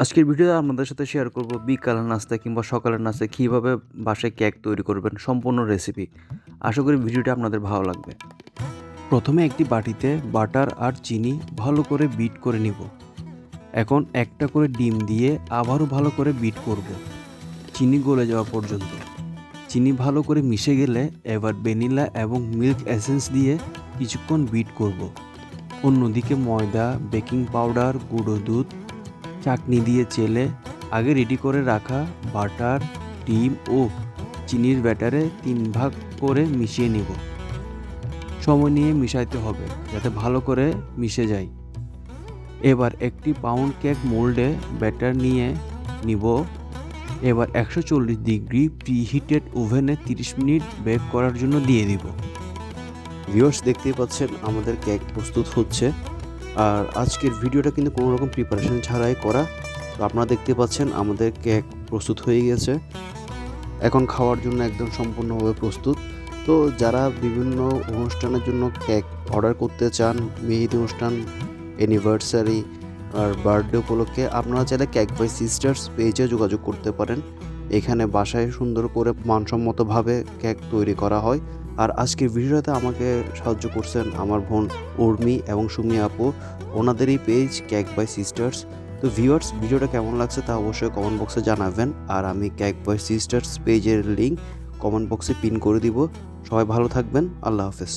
আজকের ভিডিওতে আপনাদের সাথে শেয়ার করব বিকালের নাস্তা কিংবা সকালের নাস্তায় কীভাবে বাসায় কেক তৈরি করবেন সম্পূর্ণ রেসিপি। আশা করি ভিডিওটা আপনাদের ভালো লাগবে। প্রথমে একটি বাটিতে বাটার আর চিনি ভালো করে বিট করে নিব। এখন একটা করে ডিম দিয়ে আবারও ভালো করে বিট করব, চিনি গলে যাওয়া পর্যন্ত। চিনি ভালো করে মিশে গেলে এবার ভ্যানিলা এবং মিল্ক এসেন্স দিয়ে কিছুক্ষণ বিট করব। অন্যদিকে ময়দা, বেকিং পাউডার, গুঁড়ো দুধ, চাটনি দিয়ে চেলে আগে রেডি করে রাখা বাটার, ডিম ও চিনির ব্যাটারে 3 ভাগ করে মিশিয়ে নিব। সময় নিয়ে মিশাইতে হবে যাতে ভালো করে মিশে যায়। এবার একটি পাউন্ড কেক মোল্ডে ব্যাটার নিয়ে নিব। এবার 140 ডিগ্রি প্রিহিটেড ওভেনে 30 মিনিট বেক করার জন্য দিয়ে দিব। ভিউয়ার্স, দেখতেই পাচ্ছেন আমাদের কেক প্রস্তুত হচ্ছে। আর আজকের ভিডিওটা কিন্তু কোনো রকম প্রিপারেশন ছাড়াই করা। তো আপনারা দেখতে পাচ্ছেন আমাদের কেক প্রস্তুত হয়ে গেছে, এখন খাওয়ার জন্য একদম সম্পূর্ণভাবে প্রস্তুত। তো যারা বিভিন্ন অনুষ্ঠানের জন্য কেক অর্ডার করতে চান, মেহেদি অনুষ্ঠান, অ্যানিভার্সারি আর বার্থডে উপলক্ষে, আপনারা চাইলে কেক বাই সিস্টার্স পেজে যোগাযোগ করতে পারেন। এখানে বাসায় সুন্দর করে মানসম্মতভাবে কেক তৈরি করা হয়। আর আজকের ভিডিওতে আমাকে সাহায্য করছেন আমার বোন উর্মি এবং সুমি আপু, ওনাদেরই পেজ কেক বাই সিস্টার্স। তো ভিউয়ার্স, ভিডিওটা কেমন লাগছে তা অবশ্যই কমেন্ট বক্সে জানাবেন। আর আমি কেক বাই সিস্টার্স পেজের লিঙ্ক কমেন্ট বক্সে পিন করে দিব। সবাই ভালো থাকবেন। আল্লাহ হাফেজ।